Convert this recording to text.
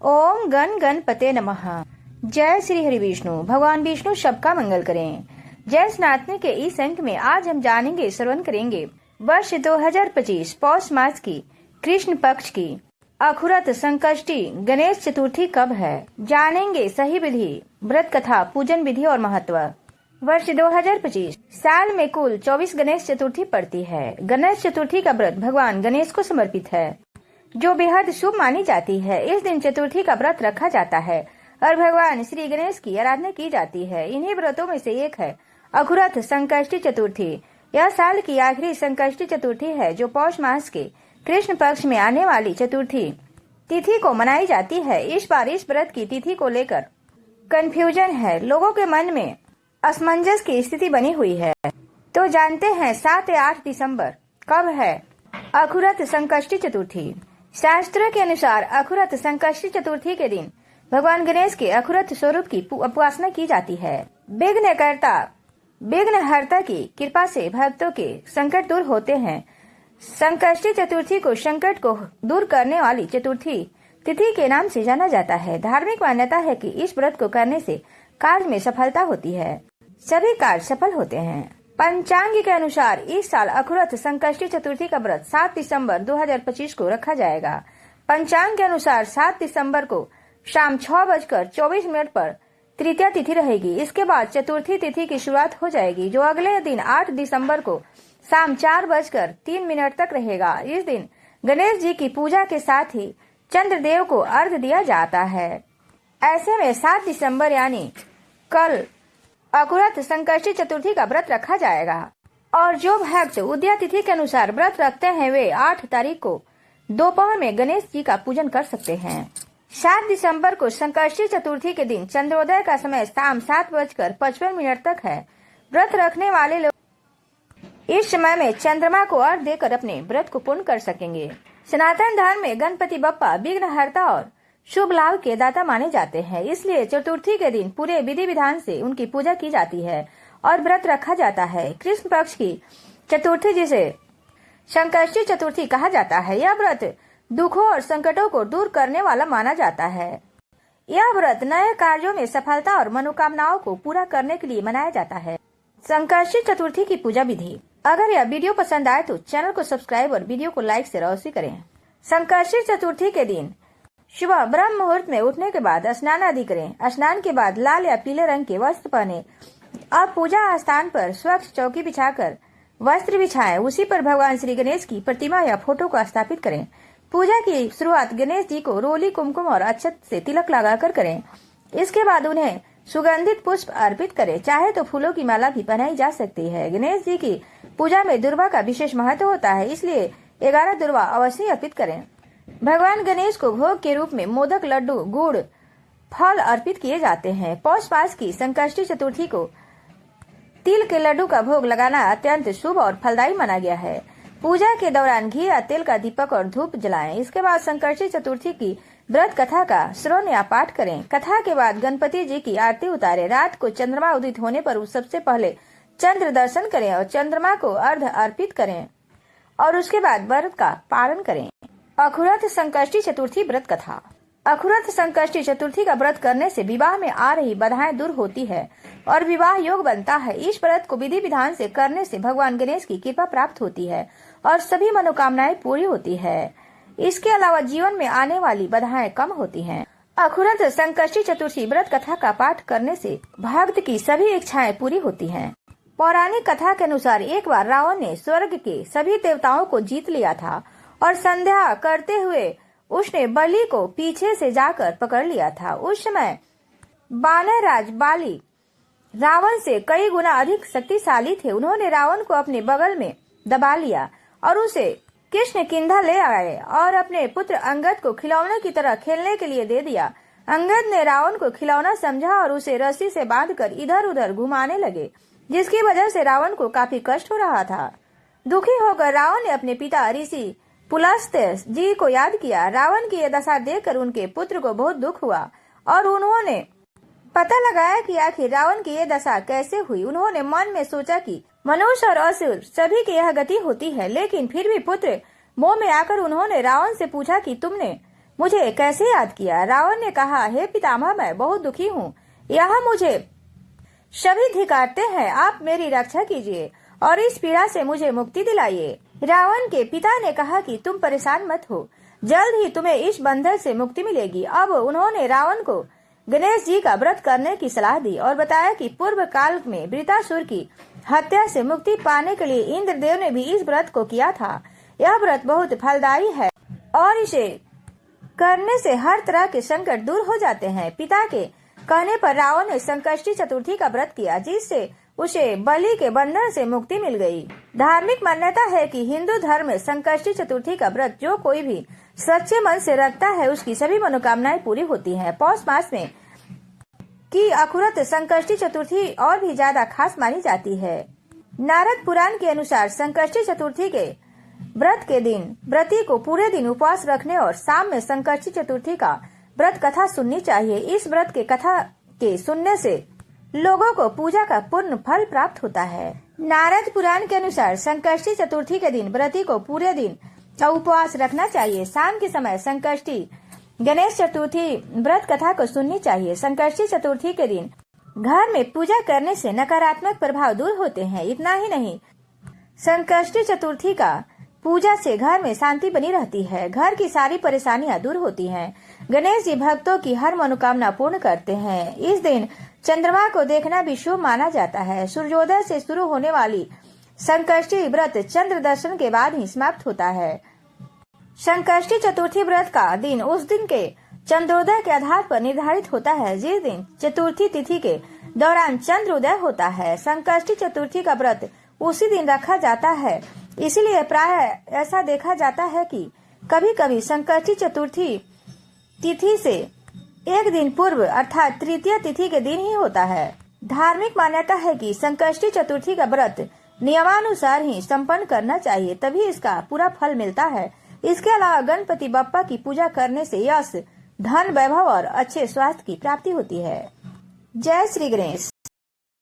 ओम गण गणपते नमः। जय श्री हरि विष्णु। भगवान विष्णु सबका मंगल करें। जय सनातन के इस अंक में आज हम जानेंगे, श्रवण करेंगे वर्ष 2025 पौष मास की कृष्ण पक्ष की अखुरत संकष्टी गणेश चतुर्थी कब है। जानेंगे सही विधि, व्रत कथा, पूजन विधि और महत्व। वर्ष 2025 साल में कुल 24 गणेश चतुर्थी पड़ती है। गणेश चतुर्थी का व्रत भगवान गणेश को समर्पित है, जो बेहद शुभ मानी जाती है। इस दिन चतुर्थी का व्रत रखा जाता है और भगवान श्री गणेश की आराधना की जाती है। इन्हीं व्रतों में से एक है अखुरत संकष्टी चतुर्थी। यह साल की आखिरी संकष्टी चतुर्थी है, जो पौष मास के कृष्ण पक्ष में आने वाली चतुर्थी तिथि को मनाई जाती है। इस बार इस व्रत की तिथि को लेकर कंफ्यूजन है, लोगों के मन में असमंजस की स्थिति बनी हुई है। तो जानते हैं 7 या 8 दिसंबर कब है अखुरत संकष्टी चतुर्थी। शास्त्रों के अनुसार अखुरत संकष्टी चतुर्थी के दिन भगवान गणेश के अखुरत स्वरूप की उपासना की जाती है। विघ्नहर्ता की कृपा से भक्तों के संकट दूर होते हैं। संकष्टी चतुर्थी को संकट को दूर करने वाली चतुर्थी तिथि के नाम से जाना जाता है। धार्मिक मान्यता है कि इस व्रत को करने से कार्य में सफलता होती है, सभी कार्य सफल होते हैं। पंचांग के अनुसार इस साल अखुरत संकष्टी चतुर्थी का व्रत 7 दिसंबर 2025 को रखा जाएगा। पंचांग के अनुसार 7 दिसंबर को शाम 6:24 पर तृतीया तिथि रहेगी। इसके बाद चतुर्थी तिथि की शुरुआत हो जाएगी, जो अगले दिन 8 दिसंबर को शाम 4:03 तक रहेगा। इस दिन गणेश जी की पूजा के साथ ही चंद्रदेव को अर्घ्य दिया जाता है। ऐसे में 7 दिसंबर यानी कल अखुरत संकष्टी चतुर्थी का व्रत रखा जाएगा और जो भक्त उदया तिथि के अनुसार व्रत रखते हैं वे 8 तारीख को दोपहर में गणेश जी का पूजन कर सकते हैं। 7 दिसंबर को संकष्टी चतुर्थी के दिन चंद्रोदय का समय शाम 7:55 तक है। व्रत रखने वाले लोग इस समय में चंद्रमा को अर्घ्य देकर अपने व्रत को पूर्ण कर सकेंगे। सनातन धर्म में गणपति बप्पा विघ्नहर्ता और शुभ लाभ के दाता माने जाते हैं, इसलिए चतुर्थी के दिन पूरे विधि विधान से उनकी पूजा की जाती है और व्रत रखा जाता है। कृष्ण पक्ष की चतुर्थी जिसे संकष्टी चतुर्थी कहा जाता है, यह व्रत दुखों और संकटों को दूर करने वाला माना जाता है। यह व्रत नए कार्यों में सफलता और मनोकामनाओं को पूरा करने के लिए मनाया जाता है। संकष्टी चतुर्थी की पूजा विधि। अगर यह वीडियो पसंद आए तो चैनल को सब्सक्राइब और वीडियो को लाइक से अवश्य करें। संकष्टी चतुर्थी के दिन सुबह ब्रह्म मुहूर्त में उठने के बाद स्नान आदि करें। स्नान के बाद लाल या पीले रंग के वस्त्र पहने। अब पूजा स्थान पर स्वच्छ चौकी बिछाकर वस्त्र बिछाएं। उसी पर भगवान श्री गणेश की प्रतिमा या फोटो को स्थापित करें। पूजा की शुरुआत गणेश जी को रोली, कुमकुम और अक्षत से तिलक लगाकर करें। इसके बाद उन्हें सुगंधित पुष्प अर्पित करें। चाहे तो फूलों की माला भी पहनाई जा सकती है। गणेश जी की पूजा में दुर्वा का विशेष महत्व होता है, इसलिए 11 दुर्वा अवश्य अर्पित करें। भगवान गणेश को भोग के रूप में मोदक, लड्डू, गुड़, फल अर्पित किए जाते हैं। पौष मास की संकष्टी चतुर्थी को तिल के लड्डू का भोग लगाना अत्यंत शुभ और फलदायी माना गया है। पूजा के दौरान घी या तेल का दीपक और धूप जलाएं। इसके बाद संकष्टी चतुर्थी की व्रत कथा का श्रवण या पाठ करें। कथा के बाद गणपति जी की आरती उतारें। रात को चंद्रमा उदित होने पर सबसे पहले चंद्र दर्शन करें और चंद्रमा को अर्घ्य अर्पित करें और उसके बाद व्रत का पालन करें। अखुरत संकष्टी चतुर्थी व्रत कथा। अखुरत संकष्टी चतुर्थी का व्रत करने से विवाह में आ रही बाधाएं दूर होती है और विवाह योग बनता है। इस व्रत को विधि विधान से करने से भगवान गणेश की कृपा प्राप्त होती है और सभी मनोकामनाएं पूरी होती है। इसके अलावा जीवन में आने वाली बाधाएं कम होती हैं। अखुरत संकष्टी चतुर्थी व्रत कथा का पाठ करने से भक्त की सभी इच्छाएं पूरी होती हैं। पौराणिक कथा के अनुसार एक बार रावण ने स्वर्ग के सभी देवताओं को जीत लिया था और संध्या करते हुए उसने बलि को पीछे से जाकर पकड़ लिया था। उस समय वानरराज बाली रावण से कई गुना अधिक शक्तिशाली थे। उन्होंने रावण को अपने बगल में दबा लिया और उसे किष्किंधा ले आए और अपने पुत्र अंगद को खिलौने की तरह खेलने के लिए दे दिया। अंगद ने रावण को खिलौना समझा और उसे रस्सी से बांधकर इधर उधर घुमाने लगे, जिसकी वजह से रावण को काफी कष्ट हो रहा था। दुखी होकर रावण ने अपने पिता ऋषि पुलस्त्य जी को याद किया। रावण की यह दशा देखकर उनके पुत्र को बहुत दुख हुआ और उन्होंने पता लगाया कि आखिर रावण की यह दशा कैसे हुई। उन्होंने मन में सोचा कि मनुष्य और असुर सभी की यह गति होती है, लेकिन फिर भी पुत्र मोह में आकर उन्होंने रावण से पूछा कि तुमने मुझे कैसे याद किया? रावण ने कहा, हे पितामह, मैं बहुत दुखी हूँ। यहाँ मुझे सभी धिक्कारते हैं। आप मेरी रक्षा कीजिए और इस पीड़ा से मुझे मुक्ति दिलाइए। रावण के पिता ने कहा कि तुम परेशान मत हो, जल्द ही तुम्हें इस बंधन से मुक्ति मिलेगी। अब उन्होंने रावण को गणेश जी का व्रत करने की सलाह दी और बताया कि पूर्व काल में वृत्रासुर की हत्या से मुक्ति पाने के लिए इंद्रदेव ने भी इस व्रत को किया था। यह व्रत बहुत फलदायी है और इसे करने से हर तरह के संकट दूर हो जाते हैं। पिता के कहने पर रावण ने संकष्टी चतुर्थी का व्रत किया, जिससे उसे बलि के बंधन से मुक्ति मिल गई। धार्मिक मान्यता है कि हिंदू धर्म में संकष्टी चतुर्थी का व्रत जो कोई भी सच्चे मन से रखता है, उसकी सभी मनोकामनाएं पूरी होती हैं। पौष मास में की अखुरत संकष्टी चतुर्थी और भी ज्यादा खास मानी जाती है। नारद पुराण के अनुसार संकष्टी चतुर्थी के व्रत के दिन व्रती को पूरे दिन उपवास रखने और शाम में संकष्टी चतुर्थी का व्रत कथा सुननी चाहिए। इस व्रत के कथा के सुनने से लोगों को पूजा का पूर्ण फल प्राप्त होता है। नारद पुराण के अनुसार संकष्टी चतुर्थी के दिन व्रती को पूरे दिन का उपवास रखना चाहिए। शाम के समय संकष्टी गणेश चतुर्थी व्रत कथा को सुननी चाहिए। संकष्टी चतुर्थी के दिन घर में पूजा करने से नकारात्मक प्रभाव दूर होते हैं। इतना ही नहीं, संकष्टी चतुर्थी का पूजा से घर में शांति बनी रहती है, घर की सारी परेशानियां दूर होती हैं। गणेश जी भक्तों की हर मनोकामना पूर्ण करते हैं। इस दिन चंद्रमा को देखना भी शुभ माना जाता है। सूर्योदय से शुरू होने वाली संकष्टी व्रत चंद्र दर्शन के बाद ही समाप्त होता है। संकष्टी चतुर्थी व्रत का दिन उस दिन के चंद्रोदय के आधार पर निर्धारित होता है, जिस दिन चतुर्थी तिथि के दौरान चंद्रोदय होता है। संकष्टी चतुर्थी का व्रत उसी दिन रखा जाता है, इसलिए प्राय ऐसा देखा जाता है कि कभी कभी संकष्टी चतुर्थी तिथि से एक दिन पूर्व अर्थात तृतीय तिथि के दिन ही होता है। धार्मिक मान्यता है कि संकष्टी चतुर्थी का व्रत नियमानुसार ही संपन्न करना चाहिए, तभी इसका पूरा फल मिलता है। इसके अलावा गणपति बप्पा की पूजा करने से यश, धन, वैभव और अच्छे स्वास्थ्य की प्राप्ति होती है। जय श्री गणेश।